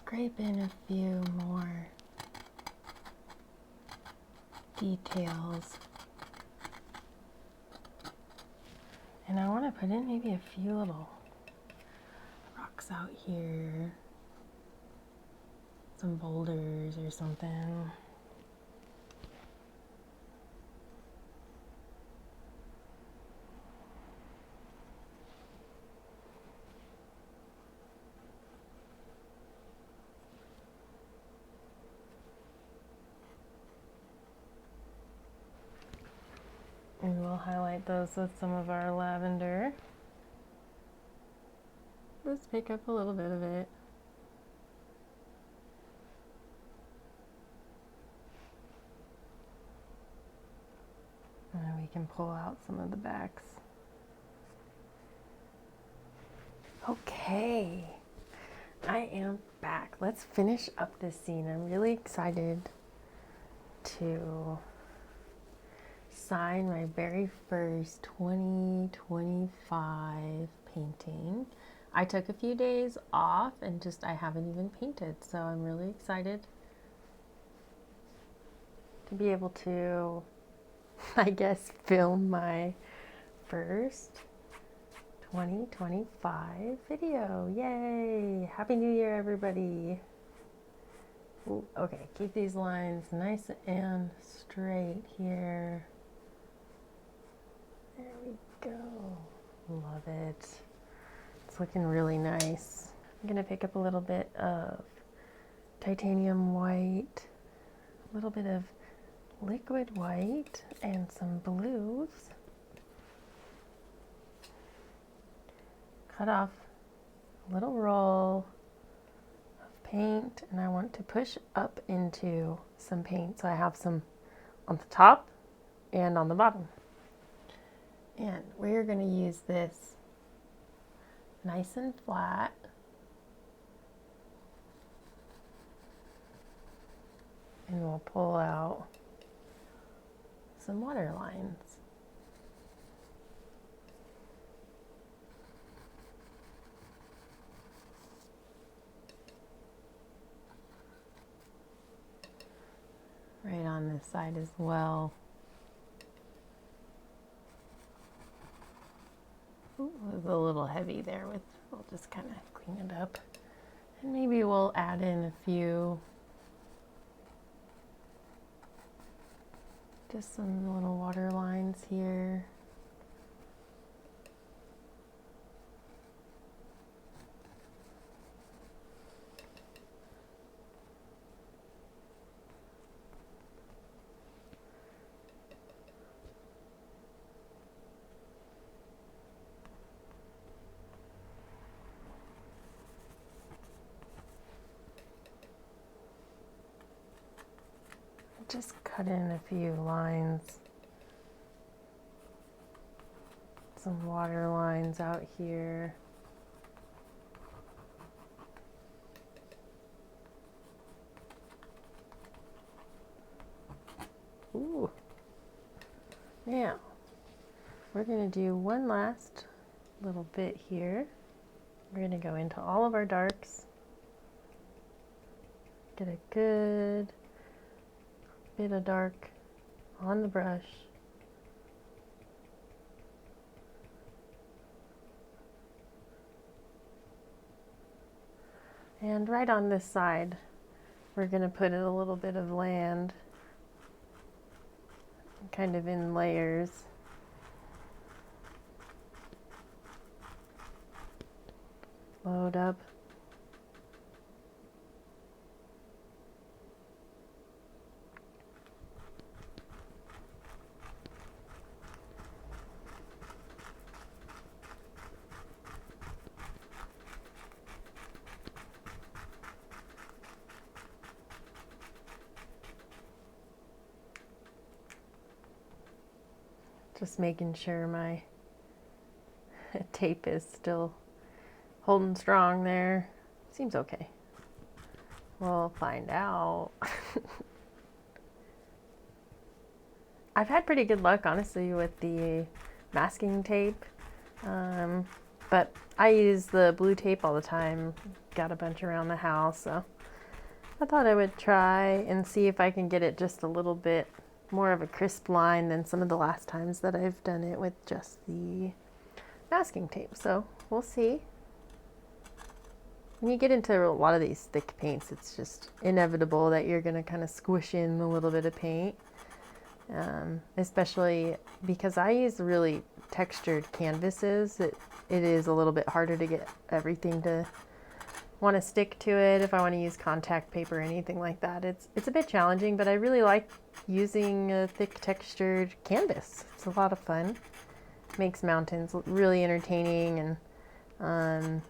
Scrape in a few more details. And I want to put in maybe a few little rocks out here, some boulders or something. And we'll highlight those with some of our lavender. Let's pick up a little bit of it. And then we can pull out some of the backs. Okay, I am back. Let's finish up this scene. I'm really excited to sign my very first 2025 painting. I took a few days off and I haven't even painted, so I'm really excited to be able to, I guess, film my first 2025 video. Yay! Happy New Year, everybody. Ooh, okay, keep these lines nice and straight here. There we go. Love it. It's looking really nice. I'm gonna pick up a little bit of titanium white, a little bit of liquid white, and some blues. Cut off a little roll of paint, and I want to push up into some paint so I have some on the top and on the bottom. And we're going to use this nice and flat. And we'll pull out some water lines. Right on this side as well. Ooh, there's a a little heavy there. We'll just kind of clean it up. And maybe we'll add in a few, just some little water lines here. Just cut in a few lines, some water lines out here. Ooh. Now, we're going to do one last little bit here. We're going to go into all of our darks, get a good bit of dark on the brush. And right on this side, we're going to put in a little bit of land, kind of in layers. Load up. Just making sure my tape is still holding strong there. Seems okay. We'll find out. I've had pretty good luck, honestly, with the masking tape. But I use the blue tape all the time. Got a bunch around the house, so I thought I would try and see if I can get it just a little bit more of a crisp line than some of the last times that I've done it with just the masking tape. So we'll see. When you get into a lot of these thick paints, it's just inevitable that you're going to kind of squish in a little bit of paint, especially because I use really textured canvases. It is a little bit harder to get everything to want to stick to it. If I want to use contact paper or anything like that, it's a bit challenging, but I really like using a thick textured canvas. It's a lot of fun. Makes mountains really entertaining, and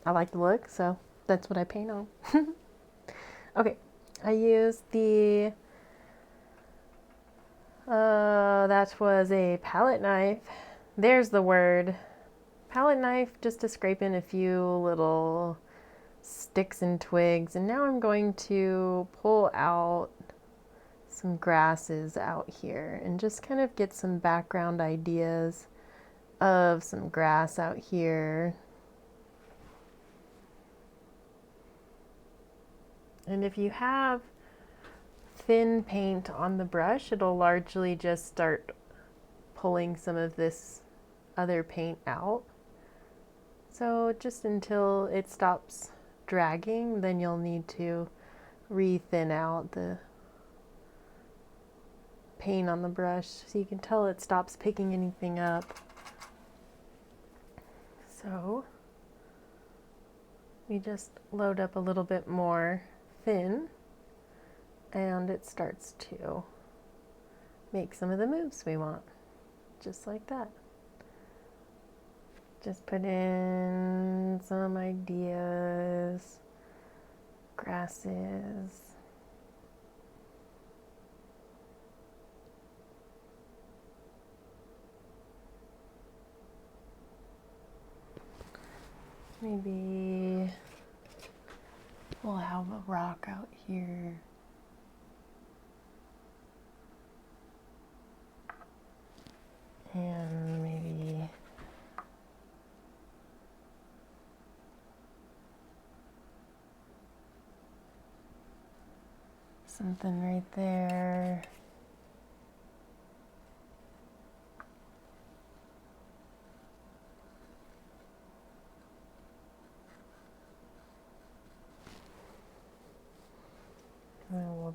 I like the look, so that's what I paint on. Okay, I used the that was a palette knife. There's the word. Palette knife, just to scrape in a few little sticks and twigs. And now I'm going to pull out some grasses out here and just kind of get some background ideas of some grass out here. And if you have thin paint on the brush, it'll largely just start pulling some of this other paint out. So just until it stops dragging, then you'll need to re-thin out the paint on the brush so you can tell it stops picking anything up. So we just load up a little bit more thin and it starts to make some of the moves we want, just like that. Just put in some ideas, grasses. Maybe we'll have a rock out here. And maybe something right there.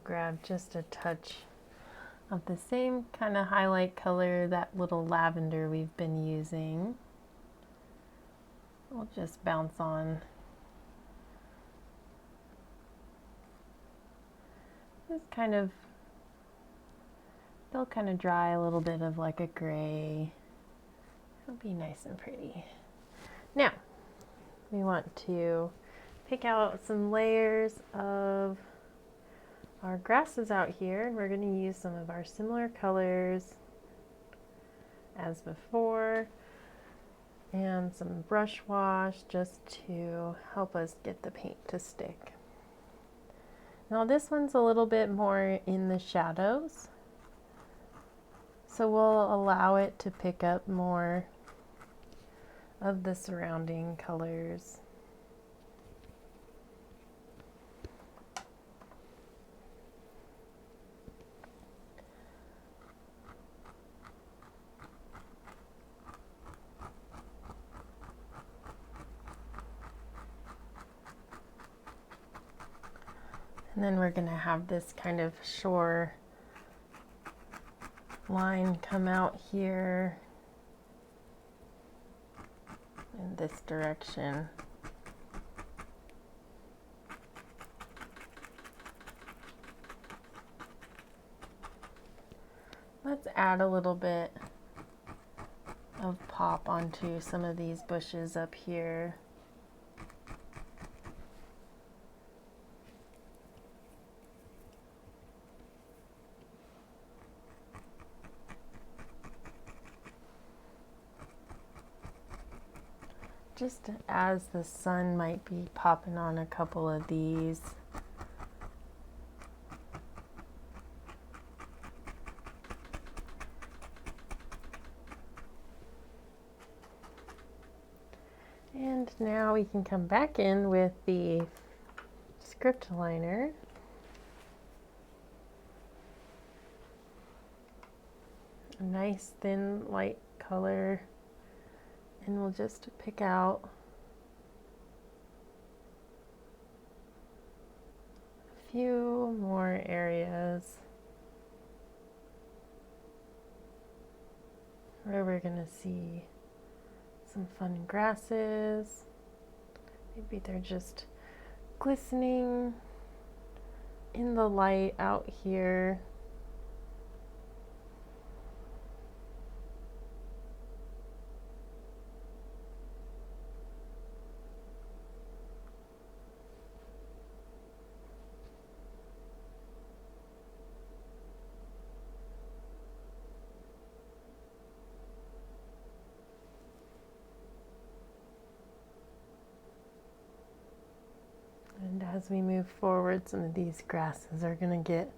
grab just a touch of the same kind of highlight color, that little lavender we've been using. We'll just bounce on. Just kind of, they'll kind of dry a little bit of like a gray. It'll be nice and pretty. Now, we want to pick out some layers of our grasses out here. We're going to use some of our similar colors as before and some brush wash just to help us get the paint to stick. Now this one's a little bit more in the shadows, so we'll allow it to pick up more of the surrounding colors. And then we're going to have this kind of shore line come out here in this direction. Let's add a little bit of pop onto some of these bushes up here. Just as the sun might be popping on a couple of these. And now we can come back in with the script liner. A nice thin light color. And we'll just pick out a few more areas where we're going to see some fun grasses. Maybe they're just glistening in the light out here. And as we move forward, some of these grasses are going to get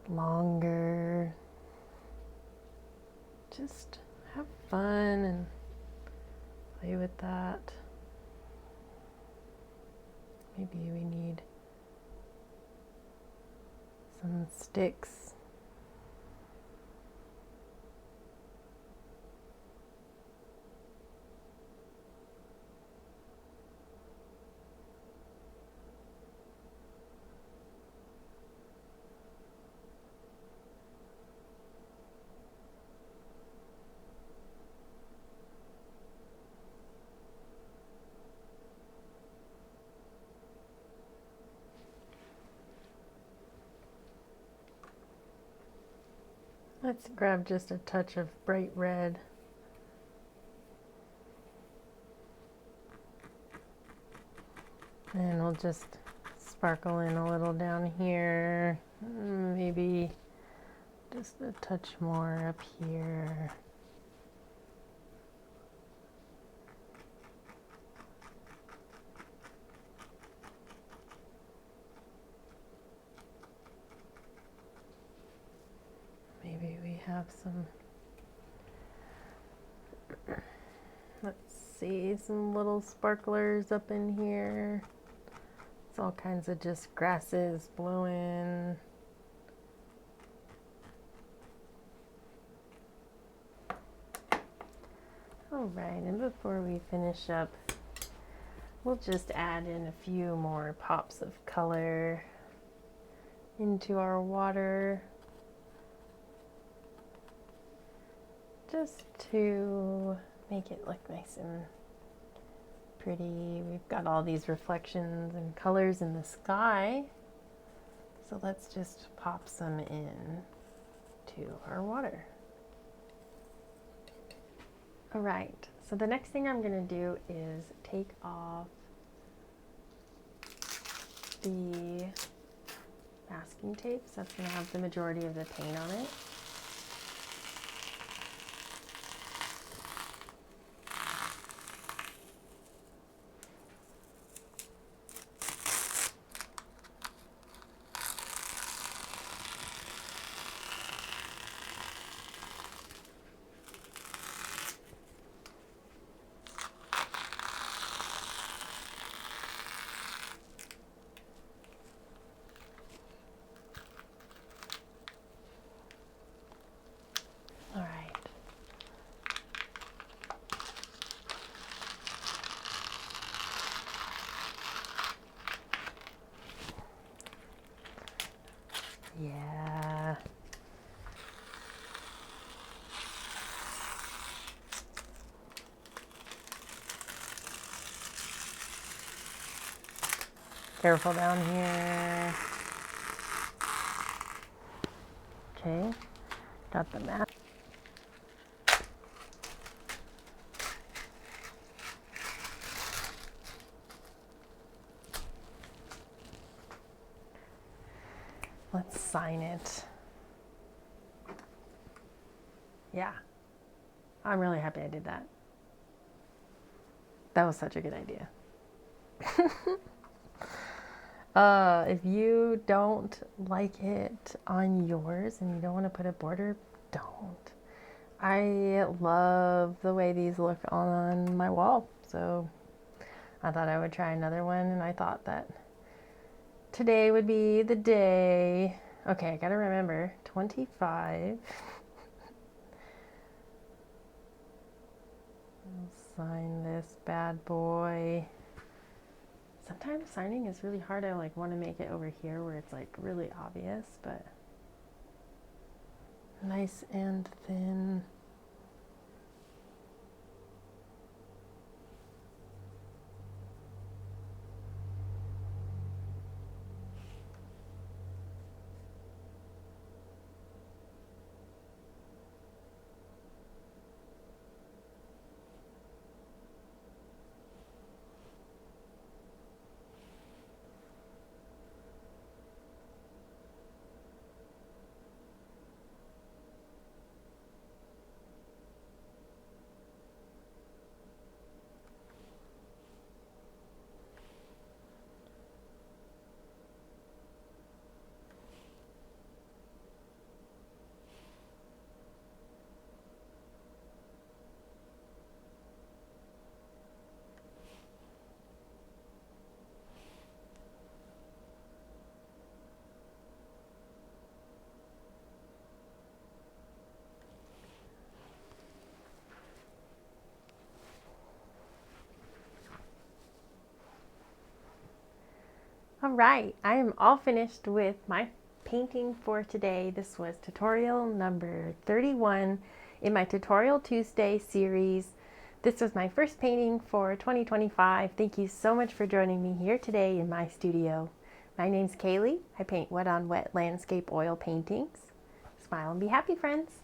longer. Just have fun and play with that. Maybe we need some sticks. Let's grab just a touch of bright red. And we'll just sparkle in a little down here. Maybe just a touch more up here. Maybe we have some, let's see, some little sparklers up in here. It's all kinds of just grasses blowing. All right, and before we finish up, we'll just add in a few more pops of color into our water just to make it look nice and pretty. We've got all these reflections and colors in the sky, so let's just pop some in to our water. All right, so the next thing I'm going to do is take off the masking tape, so that's going to have the majority of the paint on it. Yeah. Careful down here. Okay, got the map. Let's sign it. Yeah, I'm really happy I did that. That was such a good idea. If you don't like it on yours and you don't want to put a border, don't. I love the way these look on my wall, so I thought I would try another one, and I thought that today would be the day. Okay, I gotta remember, 25. I'll sign this bad boy. Sometimes signing is really hard. I like want to make it over here where it's like really obvious, but nice and thin. All right, I am all finished with my painting for today. This was tutorial number 31 in my Tutorial Tuesday series. This was my first painting for 2025. Thank you so much for joining me here today in my studio. My name's Kaylee. I paint wet on wet landscape oil paintings. Smile and be happy, friends.